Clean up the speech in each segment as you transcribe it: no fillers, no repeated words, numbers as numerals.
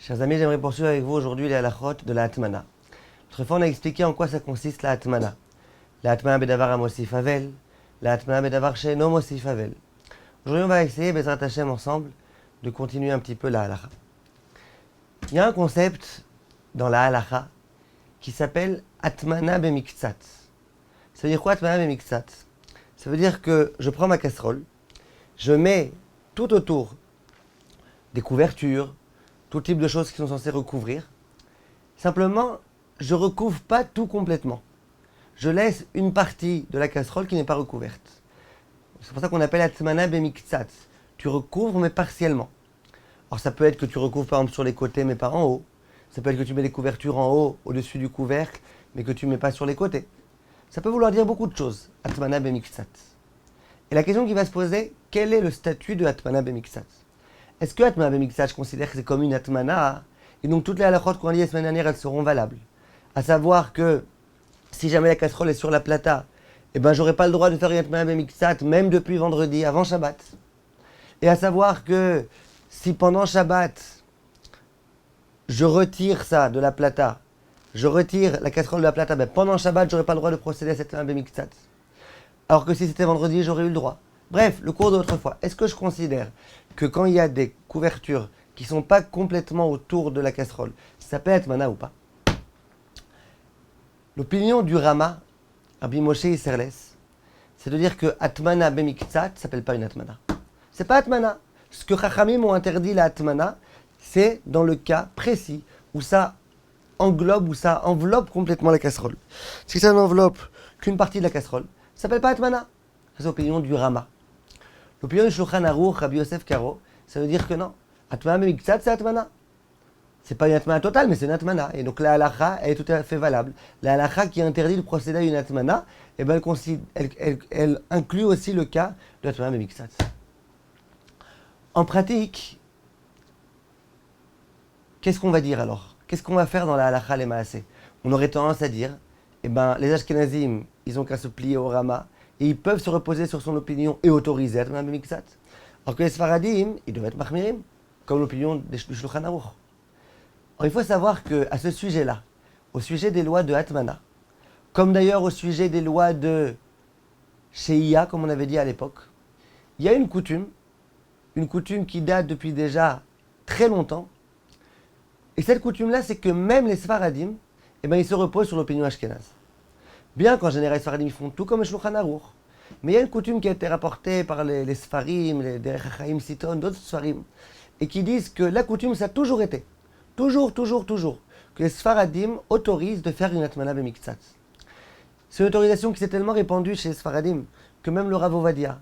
Chers amis, j'aimerais poursuivre avec vous aujourd'hui les halachot de la Hatmana. Autrefois, on a expliqué en quoi ça consiste la Hatmana. La Hatmana bedavar amosif havel, la Hatmana bedavar she'eno mosif havel. Aujourd'hui, on va essayer, Bezrat Hashem, ensemble, de continuer un petit peu la halacha. Il y a un concept dans la halacha qui s'appelle Hatmana bemiktsat. Ça veut dire quoi Hatmana bemiktsat? Ça veut dire que je prends ma casserole, je mets tout autour des couvertures, tout type de choses qui sont censées recouvrir. Simplement, je ne recouvre pas tout complètement. Je laisse une partie de la casserole qui n'est pas recouverte. C'est pour ça qu'on appelle Hatmana bemiktsat. Tu recouvres mais partiellement. Alors ça peut être que tu recouvres par exemple sur les côtés mais pas en haut. Ça peut être que tu mets des couvertures en haut, au-dessus du couvercle, mais que tu ne mets pas sur les côtés. Ça peut vouloir dire beaucoup de choses, Hatmana bemiktsat. Et la question qui va se poser, quel est le statut de Hatmana bemiktsat? Est-ce que Hatmana bemiktsat, je considère que c'est comme une Hatmana, et donc toutes les halachot qu'on a dit la semaine dernière, elles seront valables. À savoir que si jamais la casserole est sur la plata, eh ben j'aurai pas le droit de faire une Hatmana bemiktsat, même depuis vendredi, avant Shabbat. Et à savoir que si pendant Shabbat, je retire ça de la plata, je retire la casserole de la plata, ben pendant Shabbat, j'aurai pas le droit de procéder à cette Hatmana bemiktsat. Alors que si c'était vendredi, j'aurais eu le droit. Bref, le cours d'autrefois. Est-ce que je considère que quand il y a des couvertures qui ne sont pas complètement autour de la casserole, ça peut être Hatmana ou pas? L'opinion du Rama, Rabbi Moshe Isserles, c'est de dire que Hatmana bemiktsat ne s'appelle pas une Hatmana. C'est pas Hatmana. Ce que Chachamim ont interdit la Hatmana, c'est dans le cas précis où ça englobe, où ça enveloppe complètement la casserole. Si ça n'enveloppe qu'une partie de la casserole, ça s'appelle pas Hatmana. C'est l'opinion du Rama. L'opinion du Shulchan Aruch, Rabbi Yosef Karo, ça veut dire que non. Hatmana bemiktsat, c'est Hatmana. C'est pas une Hatmana totale, mais c'est une Hatmana. Et donc la halacha, elle est tout à fait valable. La halacha qui interdit de procéder à une Hatmana, eh ben, elle inclut aussi le cas de Hatmana bemiktsat. En pratique, qu'est-ce qu'on va dire alors? Qu'est-ce qu'on va faire dans la halacha les maaseh? On aurait tendance à dire, eh ben, les Ashkenazim, ils ont qu'à se plier au Rama, et ils peuvent se reposer sur son opinion et autoriser Hatmana bemiktsat. Alors que les Sfaradim, ils doivent être Machmirim, comme l'opinion du Shulchan Aruch. Alors il faut savoir qu'à ce sujet-là, au sujet des lois de Hatmana, comme d'ailleurs au sujet des lois de Sheia, comme on avait dit à l'époque, il y a une coutume qui date depuis déjà très longtemps, et cette coutume-là, c'est que même les Sfaradim, eh ben, ils se reposent sur l'opinion ashkénaze. Bien qu'en général, les Sfaradim font tout comme le Shulchan Aruch, mais il y a une coutume qui a été rapportée par les Sfarim, les Derech HaChaim Siton, d'autres Sfarim, et qui disent que la coutume, ça a toujours été, toujours, que les Sfaradim autorisent de faire une Hatmana bemiktsat. C'est une autorisation qui s'est tellement répandue chez les Sfaradim que même le Rav Ovadia,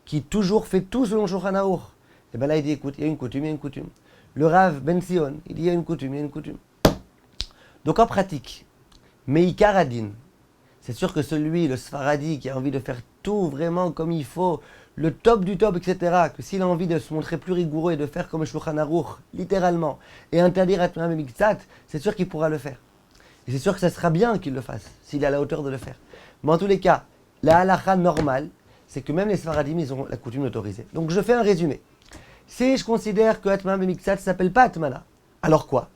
qui toujours fait tout selon Shulchan Aruch, et bien là il dit écoute, il y a une coutume. Le Rav Ben Sion, il dit il y a une coutume. Donc en pratique, Meikar Adin, c'est sûr que le Sfaradi qui a envie de faire tout vraiment comme il faut, le top du top, etc., que s'il a envie de se montrer plus rigoureux et de faire comme Shulchan Aruch, littéralement, et interdire Hatmana bemiktsat, c'est sûr qu'il pourra le faire. Et c'est sûr que ça sera bien qu'il le fasse, s'il est à la hauteur de le faire. Mais en tous les cas, la halacha normale, c'est que même les Sfaradim, ils ont la coutume d'autoriser. Donc je fais un résumé. Si je considère que Hatmana bemiktsat ne s'appelle pas Hatmana, alors quoi?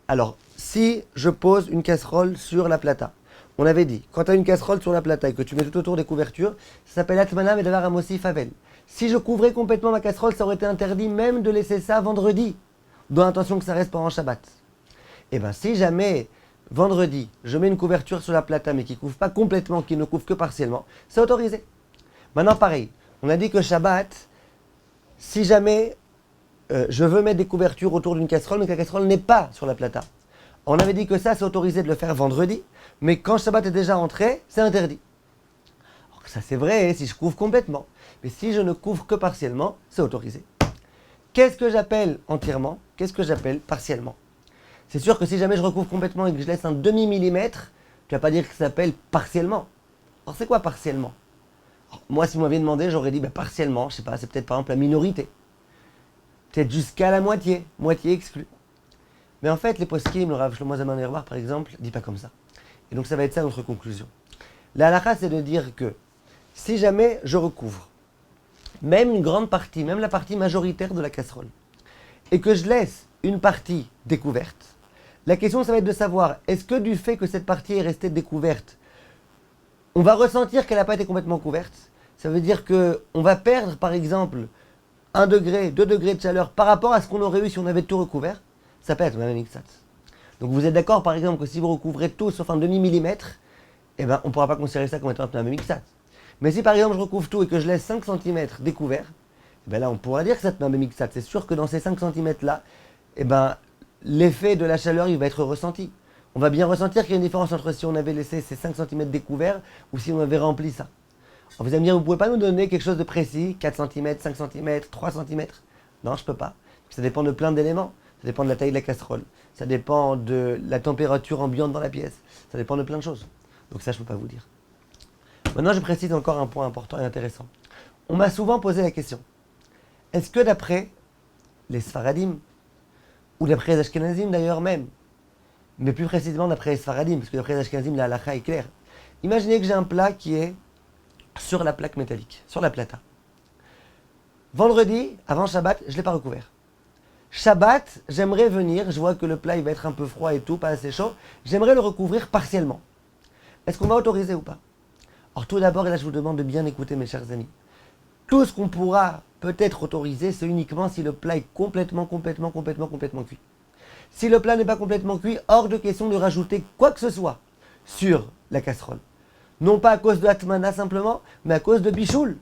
Alors, si je pose une casserole sur la plata, on avait dit, quand tu as une casserole sur la plata et que tu mets tout autour des couvertures, ça s'appelle Hatmana bedavar amosif havel. Si je couvrais complètement ma casserole, ça aurait été interdit même de laisser ça vendredi, dans l'intention que ça reste pendant Shabbat. Et bien, si jamais, vendredi, je mets une couverture sur la plata, mais qui ne couvre pas complètement, qui ne couvre que partiellement, c'est autorisé. Maintenant, pareil, on a dit que Shabbat, si jamais je veux mettre des couvertures autour d'une casserole, mais que la casserole n'est pas sur la plata, on avait dit que ça, c'est autorisé de le faire vendredi, mais quand Shabbat est déjà entré, c'est interdit. Alors ça, c'est vrai si je couvre complètement. Mais si je ne couvre que partiellement, c'est autorisé. Qu'est-ce que j'appelle entièrement? Qu'est-ce que j'appelle partiellement? C'est sûr que si jamais je recouvre complètement et que je laisse un demi-millimètre, tu vas pas dire que ça s'appelle partiellement. Alors c'est quoi partiellement? Alors, moi, si vous m'aviez demandé, j'aurais dit partiellement, je sais pas, c'est peut-être par exemple la minorité. Peut-être jusqu'à la moitié exclue. Mais en fait, les poskim, le Rav Shlomo Zalman Auerbach par exemple, dit pas comme ça. Et donc ça va être ça notre conclusion. La halakha, c'est de dire que si jamais je recouvre même une grande partie, même la partie majoritaire de la casserole, et que je laisse une partie découverte. La question, ça va être de savoir, est-ce que du fait que cette partie est restée découverte, on va ressentir qu'elle n'a pas été complètement couverte? Ça veut dire qu'on va perdre, par exemple, 1 degré, 2 degrés de chaleur par rapport à ce qu'on aurait eu si on avait tout recouvert. Ça peut être même mixat. Donc vous êtes d'accord, par exemple, que si vous recouvrez tout sauf un demi-millimètre, eh ben, on ne pourra pas considérer ça comme étant un même mixat. Mais si par exemple je recouvre tout et que je laisse 5 cm découvert, eh ben là on pourra dire que c'est un même mixat. C'est sûr que dans ces 5 cm là, eh ben, l'effet de la chaleur il va être ressenti. On va bien ressentir qu'il y a une différence entre si on avait laissé ces 5 cm découverts ou si on avait rempli ça. Alors vous allez me dire, vous ne pouvez pas nous donner quelque chose de précis, 4 cm, 5 cm, 3 cm? Non, je ne peux pas. Ça dépend de plein d'éléments. Ça dépend de la taille de la casserole. Ça dépend de la température ambiante dans la pièce. Ça dépend de plein de choses. Donc ça, je ne peux pas vous dire. Maintenant, je précise encore un point important et intéressant. On m'a souvent posé la question. Est-ce que d'après les Sfaradim, ou d'après les Ashkenazim d'ailleurs même, mais plus précisément d'après les Sfaradim, parce que d'après les Ashkenazim, la halakha est claire. Imaginez que j'ai un plat qui est sur la plaque métallique, sur la plata. Vendredi, avant Shabbat, je ne l'ai pas recouvert. Shabbat, j'aimerais venir, je vois que le plat il va être un peu froid et tout, pas assez chaud, j'aimerais le recouvrir partiellement. Est-ce qu'on va autoriser ou pas? Alors tout d'abord, et là je vous demande de bien écouter mes chers amis, tout ce qu'on pourra peut-être autoriser, c'est uniquement si le plat est complètement cuit. Si le plat n'est pas complètement cuit, hors de question de rajouter quoi que ce soit sur la casserole. Non pas à cause de Atmana simplement, mais à cause de Bichoul.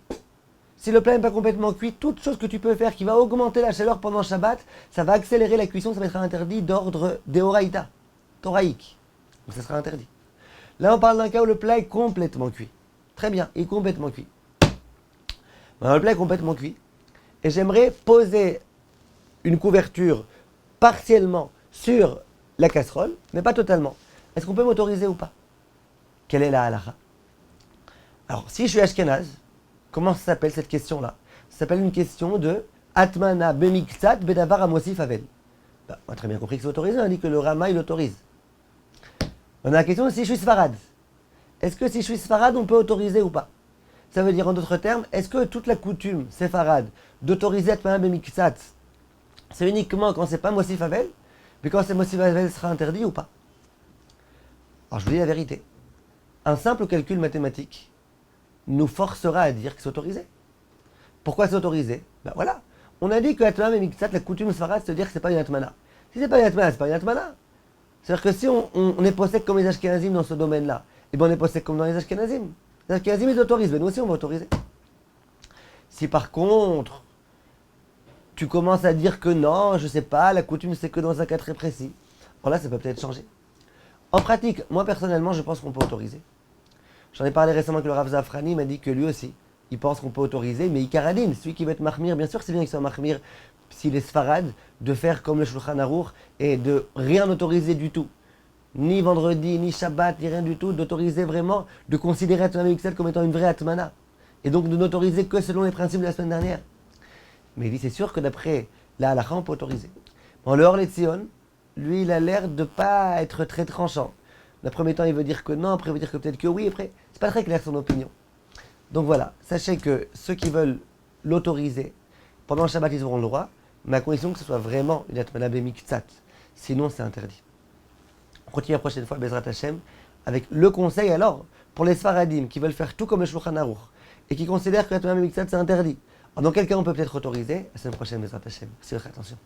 Si le plat n'est pas complètement cuit, toute chose que tu peux faire qui va augmenter la chaleur pendant Shabbat, ça va accélérer la cuisson, ça va être interdit d'ordre Deoraïta, Toraïque. Donc ça sera interdit. Là, on parle d'un cas où le plat est complètement cuit. Très bien, il est complètement cuit. Alors, le plat est complètement cuit. Et j'aimerais poser une couverture partiellement sur la casserole, mais pas totalement. Est-ce qu'on peut m'autoriser ou pas? Quelle est la halakha? Alors, si je suis ashkenaz, comment ça s'appelle cette question-là? Ça s'appelle une question de Atmana bemiktsat bedavar amosif avel. On a très bien compris que c'est autorisé, on a dit que le Rama il autorise. On a la question de si je suis sfarad. Est-ce que si je suis sfarad, on peut autoriser ou pas? Ça veut dire en d'autres termes, est-ce que toute la coutume séfarade d'autoriser Atmana bemiktsat, c'est uniquement quand c'est pas mosif avel, mais quand c'est mosif avel, sera interdit ou pas? Alors je vous dis la vérité. Un simple calcul mathématique nous forcera à dire que c'est autorisé. Pourquoi c'est autorisé? Ben voilà. On a dit que Atmana et Miktsat, la coutume sfarade, c'est de dire que c'est pas une Atmana. Si c'est pas une Atmana, c'est pas une Atmana. C'est-à-dire que si on est possède comme les Ashkenazim dans ce domaine-là, et bien on est possède comme dans les Ashkenazim. Les Ashkenazim, ils autorisent, mais nous aussi on va autoriser. Si par contre, tu commences à dire que non, je sais pas, la coutume c'est que dans un cas très précis, alors là ça peut peut-être changer. En pratique, moi personnellement, je pense qu'on peut autoriser. J'en ai parlé récemment avec le Rav Zafrani, il m'a dit que lui aussi, il pense qu'on peut autoriser, mais Ikaradin, celui qui va être mahmir, bien sûr c'est bien qu'il soit mahmir, s'il est sfarad, de faire comme le Shulchan Aruch et de rien autoriser du tout. Ni vendredi, ni Shabbat, ni rien du tout, d'autoriser vraiment, de considérer Atmana Mixel comme étant une vraie Atmana. Et donc de n'autoriser que selon les principes de la semaine dernière. Mais il dit c'est sûr que d'après la halakha, on peut autoriser. Bon, le Or Letzion, lui, il a l'air de ne pas être très tranchant. D'un premier temps, il veut dire que non, après il veut dire que peut-être que oui, après, c'est pas très clair son opinion. Donc voilà, sachez que ceux qui veulent l'autoriser, pendant le Shabbat, ils auront le droit, mais à condition que ce soit vraiment une Atmana Bemiktsat. Sinon, c'est interdit. On continue la prochaine fois, Bezrat Hashem, avec le conseil alors, pour les Sfaradim qui veulent faire tout comme le Shulchan Aruch, et qui considèrent que l'Atmana Bemiktsat c'est interdit. Alors, dans quel cas on peut peut-être autoriser? La semaine prochaine, Bezrat Hashem. Merci de votre attention.